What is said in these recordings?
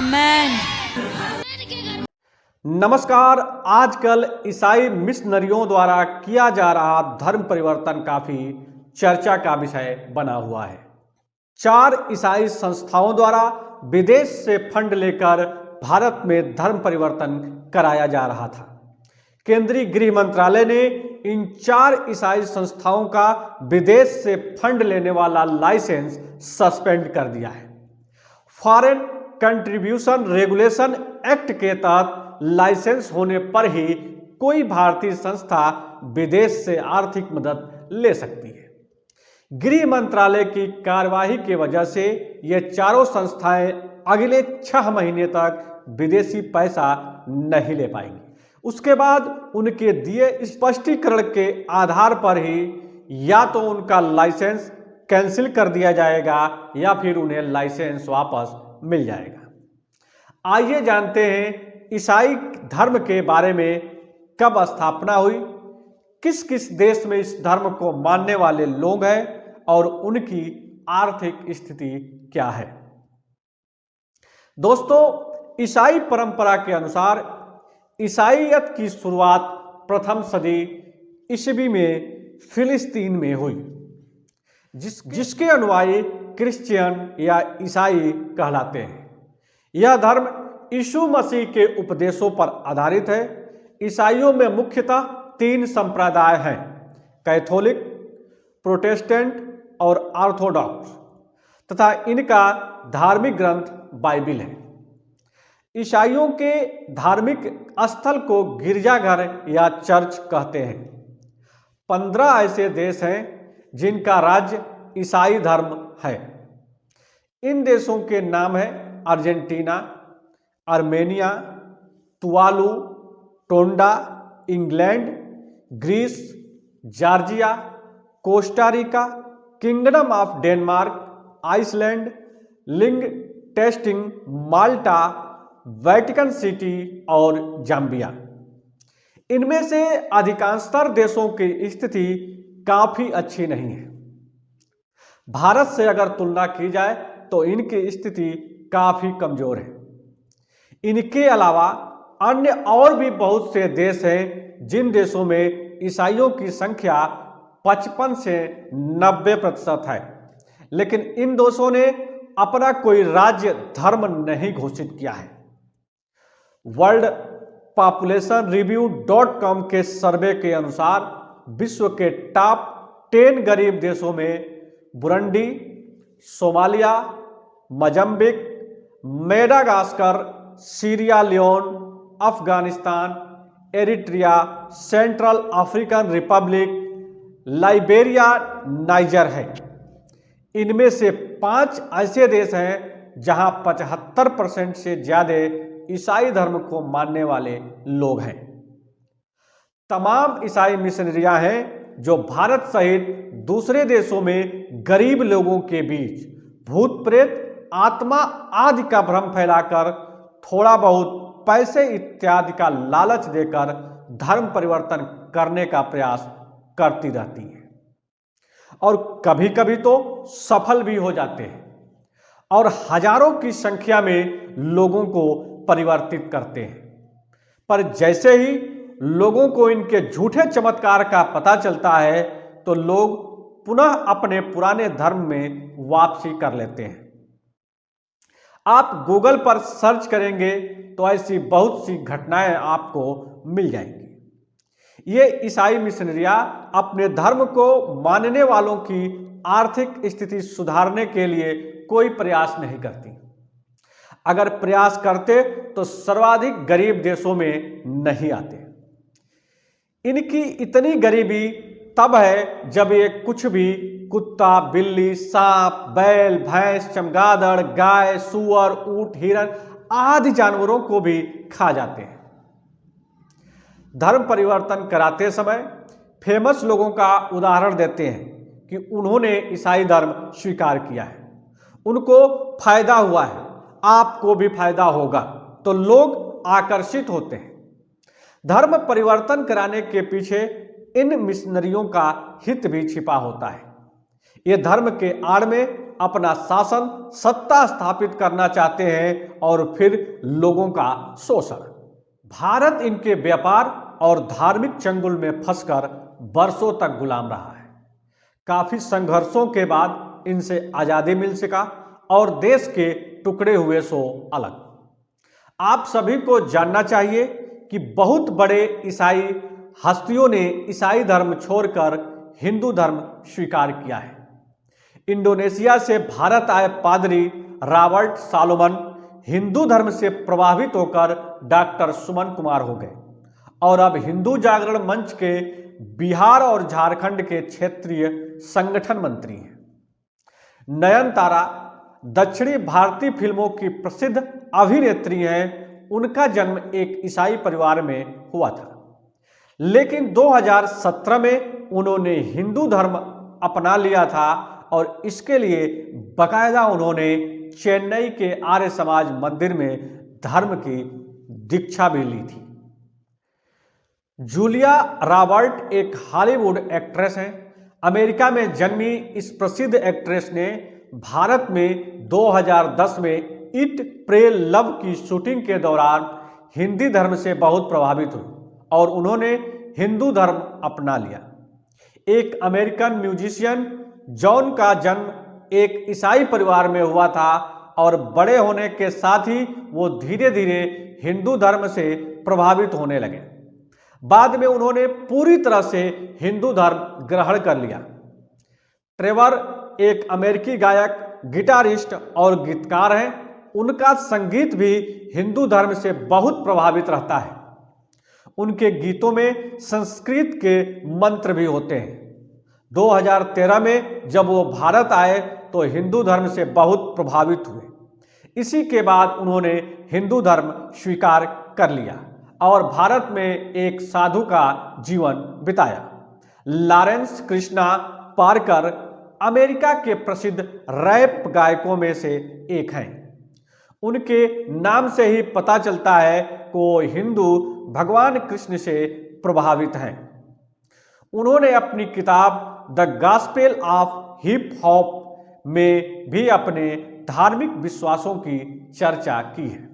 आमेन। नमस्कार। आजकल ईसाई मिशनरियों द्वारा किया जा रहा धर्म परिवर्तन काफी चर्चा का विषय बना हुआ है। 4 ईसाई संस्थाओं द्वारा विदेश से फंड लेकर भारत में धर्म परिवर्तन कराया जा रहा था। केंद्रीय गृह मंत्रालय ने इन 4 ईसाई संस्थाओं का विदेश से फंड लेने वाला लाइसेंस सस्पेंड कर दिया है। फॉरेन कंट्रीब्यूशन रेगुलेशन एक्ट के तहत लाइसेंस होने पर ही कोई भारतीय संस्था विदेश से आर्थिक मदद ले सकती है। गृह मंत्रालय की कार्यवाही की वजह से ये चारों संस्थाएं अगले 6 महीने तक विदेशी पैसा नहीं ले पाएंगी। उसके बाद उनके दिए स्पष्टीकरण के आधार पर ही या तो उनका लाइसेंस कैंसिल कर दिया जाएगा या फिर उन्हें लाइसेंस वापस मिल जाएगा। आइए जानते हैं ईसाई धर्म के बारे में कब स्थापना हुई, किस किस देश में इस धर्म को मानने वाले लोग हैं और उनकी आर्थिक स्थिति क्या है। दोस्तों, ईसाई परंपरा के अनुसार ईसाईयत की शुरुआत प्रथम सदी ईस्वी में फिलिस्तीन में हुई, जिसके अनुयायी क्रिश्चियन या ईसाई कहलाते हैं। यह धर्म यीशु मसीह के उपदेशों पर आधारित है। ईसाइयों में मुख्यतः 3 संप्रदाय हैं: कैथोलिक, प्रोटेस्टेंट और ऑर्थोडॉक्स, तथा इनका धार्मिक ग्रंथ बाइबिल है। ईसाइयों के धार्मिक स्थल को गिरजाघर या चर्च कहते हैं। 15 ऐसे देश हैं जिनका राज्य ईसाई धर्म है। इन देशों के नाम हैं Argentina, Armenia, Tuvalu, Tonga, England, Greece, Georgia, Costa Rica, Kingdom of Denmark, Iceland, लिंगटेस्टिंग, माल्टा, वेटिकन सिटी और जाम्बिया। इनमें से अधिकांशतर देशों की स्थिति काफी अच्छी नहीं है। भारत से अगर तुलना की जाए तो इनकी स्थिति काफी कमजोर है। इनके अलावा अन्य और भी बहुत से देश हैं जिन देशों में ईसाइयों की संख्या 55 से 90% है, लेकिन इन देशों ने अपना कोई राज्य धर्म नहीं घोषित किया है। वर्ल्ड पॉपुलेशन रिव्यू.com के सर्वे के अनुसार विश्व के टॉप 10 गरीब देशों में Burundi, Somalia, Mozambique, Madagascar, Sierra Leone, Afghanistan, Eritrea, Central African Republic, Liberia, Niger है। इनमें से 5 ऐसे देश हैं जहां 75% से ज्यादा ईसाई धर्म को मानने वाले लोग हैं। तमाम ईसाई मिशनरियां हैं जो भारत सहित दूसरे देशों में गरीब लोगों के बीच भूत प्रेत, आत्मा आदि का भ्रम फैलाकर थोड़ा बहुत पैसे इत्यादि का लालच देकर धर्म परिवर्तन करने का प्रयास करती रहती है और कभी कभी तो सफल भी हो जाते हैं और हजारों की संख्या में लोगों को परिवर्तित करते हैं। पर जैसे ही लोगों को इनके झूठे चमत्कार का पता चलता है तो लोग पुनः अपने पुराने धर्म में वापसी कर लेते हैं। आप गूगल पर सर्च करेंगे तो ऐसी बहुत सी घटनाएं आपको मिल जाएंगी। ये ईसाई मिशनरियां अपने धर्म को मानने वालों की आर्थिक स्थिति सुधारने के लिए कोई प्रयास नहीं करती। अगर प्रयास करते तो सर्वाधिक गरीब देशों में नहीं आते। इनकी इतनी गरीबी तब है जब ये कुछ भी कुत्ता, बिल्ली, सांप, बैल, भैंस, चमगादड़, गाय, सूअर, ऊंट, हिरन आदि जानवरों को भी खा जाते हैं। धर्म परिवर्तन कराते समय फेमस लोगों का उदाहरण देते हैं कि उन्होंने ईसाई धर्म स्वीकार किया है, उनको फायदा हुआ है, आपको भी फायदा होगा, तो लोग आकर्षित होते हैं। धर्म परिवर्तन कराने के पीछे इन मिशनरियों का हित भी छिपा होता है। ये धर्म के आड़ में अपना शासन सत्ता स्थापित करना चाहते हैं और फिर लोगों का शोषण। भारत इनके व्यापार और धार्मिक चंगुल में फंसकर वर्षों तक गुलाम रहा है। काफी संघर्षों के बाद इनसे आजादी मिल सका और देश के टुकड़े हुए सो अलग। आप सभी को जानना चाहिए कि बहुत बड़े ईसाई हस्तियों ने ईसाई धर्म छोड़कर हिंदू धर्म स्वीकार किया है। इंडोनेशिया से भारत आए पादरी रॉबर्ट सालोमन हिंदू धर्म से प्रभावित होकर डॉक्टर सुमन कुमार हो गए और अब हिंदू जागरण मंच के बिहार और झारखंड के क्षेत्रीय संगठन मंत्री हैं। नयनतारा दक्षिणी भारतीय फिल्मों की प्रसिद्ध अभिनेत्री हैं। उनका जन्म एक ईसाई परिवार में हुआ था, लेकिन 2017 में उन्होंने हिंदू धर्म अपना लिया था और इसके लिए बाकायदा उन्होंने चेन्नई के आर्य समाज मंदिर में धर्म की दीक्षा भी ली थी। जूलिया रॉबर्ट एक हॉलीवुड एक्ट्रेस हैं। अमेरिका में जन्मी इस प्रसिद्ध एक्ट्रेस ने भारत में 2010 में ईट प्रे लव की शूटिंग के दौरान हिंदी धर्म से बहुत प्रभावित हुई और उन्होंने हिंदू धर्म अपना लिया। एक अमेरिकन म्यूजिशियन जॉन का जन्म एक ईसाई परिवार में हुआ था और बड़े होने के साथ ही वो धीरे धीरे हिंदू धर्म से प्रभावित होने लगे। बाद में उन्होंने पूरी तरह से हिंदू धर्म ग्रहण कर लिया। ट्रेवर एक अमेरिकी गायक, गिटारिस्ट और गीतकार हैं। उनका संगीत भी हिंदू धर्म से बहुत प्रभावित रहता है। उनके गीतों में संस्कृत के मंत्र भी होते हैं। 2013 में जब वो भारत आए तो हिंदू धर्म से बहुत प्रभावित हुए। इसी के बाद उन्होंने हिंदू धर्म स्वीकार कर लिया और भारत में एक साधु का जीवन बिताया। लॉरेंस कृष्णा पार्कर अमेरिका के प्रसिद्ध रैप गायकों में से एक हैं। उनके नाम से ही पता चलता है कि वो हिंदू भगवान कृष्ण से प्रभावित हैं। उन्होंने अपनी किताब the gospel of hip hop में भी अपने धार्मिक विश्वासों की चर्चा की है।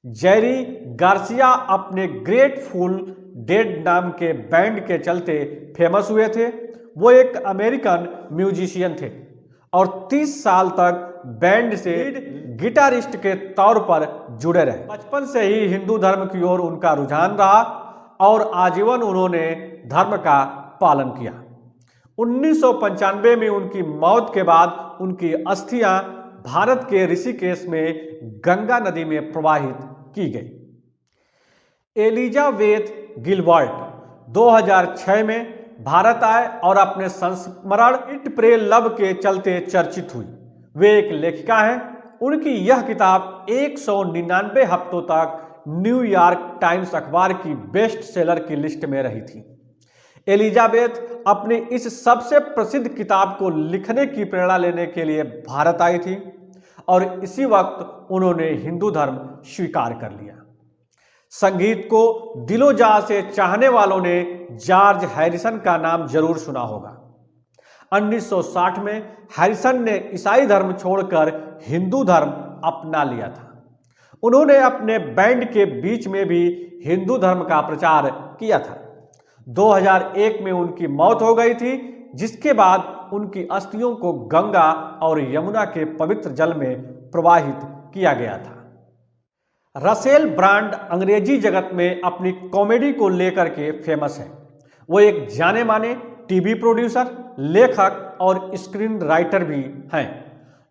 जेरी गार्सिया अपने ग्रेटफुल डेड नाम के बैंड के चलते फेमस हुए थे। वो एक अमेरिकन म्यूजिशियन थे और 30 साल तक बैंड से गिटारिस्ट के तौर पर जुड़े रहे। बचपन से ही हिंदू धर्म की ओर उनका रुझान रहा और आजीवन उन्होंने धर्म का पालन किया। 1995 में उनकी मौत के बाद उनकी अस्थियां भारत के ऋषिकेश में गंगा नदी में प्रवाहित की गई। एलिजाबेथ गिलबर्ट 2006 में भारत आए और अपने संस्मरण ईट प्रे लव के चलते चर्चित हुई। वे एक लेखिका हैं। उनकी यह किताब 199 हफ्तों तक न्यूयॉर्क टाइम्स अखबार की बेस्ट सेलर की लिस्ट में रही थी। एलिजाबेथ अपनी इस सबसे प्रसिद्ध किताब को लिखने की प्रेरणा लेने के लिए भारत आई थी और इसी वक्त उन्होंने हिंदू धर्म स्वीकार कर लिया। संगीत को दिलो-जाँ से चाहने वालों ने जॉर्ज हैरिसन का नाम जरूर सुना होगा। 1960 में हैरिसन ने ईसाई धर्म छोड़कर हिंदू धर्म अपना लिया था। उन्होंने अपने बैंड के बीच में भी हिंदू धर्म का प्रचार किया था। 2001 में उनकी मौत हो गई थी, जिसके बाद उनकी अस्थियों को गंगा और यमुना के पवित्र जल में प्रवाहित किया गया था। रसेल ब्रांड अंग्रेजी जगत में अपनी कॉमेडी को लेकर के फेमस है। वो एक जाने माने टीवी प्रोड्यूसर, लेखक और स्क्रीन राइटर भी हैं।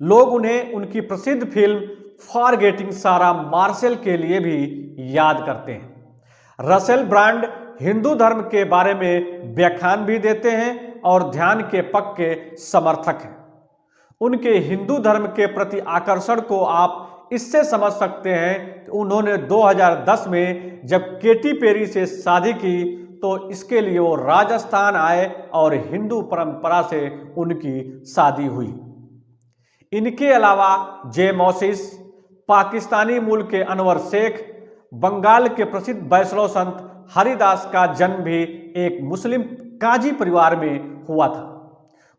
लोग उन्हें उनकी प्रसिद्ध फिल्म फॉरगेटिंग सारा मार्शल के लिए भी याद करते हैं। रसेल ब्रांड हिंदू धर्म के बारे में व्याख्यान भी देते हैं और ध्यान के पक्के समर्थक हैं। उनके हिंदू धर्म के प्रति आकर्षण को आप इससे समझ सकते हैं कि उन्होंने 2010 में जब केटी पेरी से शादी की तो इसके लिए वो राजस्थान आए और हिंदू परंपरा से उनकी शादी हुई। इनके अलावा जे मोसिस, पाकिस्तानी मूल के अनवर शेख, बंगाल के प्रसिद्ध वैष्णव संत हरिदास का जन्म भी एक मुस्लिम काजी परिवार में हुआ था।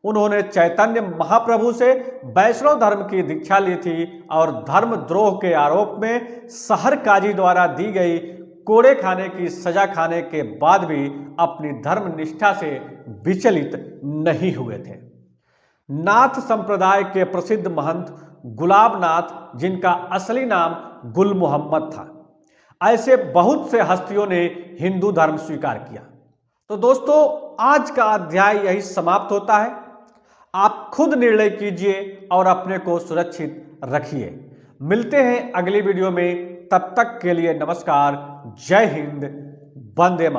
उन्होंने चैतन्य महाप्रभु से वैष्णव धर्म की दीक्षा ली थी और धर्मद्रोह के आरोप में शहर काजी द्वारा दी गई कोड़े खाने की सजा खाने के बाद भी अपनी धर्म निष्ठा से विचलित नहीं हुए थे। नाथ संप्रदाय के प्रसिद्ध महंत गुलाब नाथ, जिनका असली नाम गुल मोहम्मद था, ऐसे बहुत से हस्तियों ने हिंदू धर्म स्वीकार किया। तो दोस्तों, आज का अध्याय यही समाप्त होता है। आप खुद निर्णय कीजिए और अपने को सुरक्षित रखिए। मिलते हैं अगली वीडियो में, तब तक के लिए नमस्कार, जय हिंद, वंदे मातरम।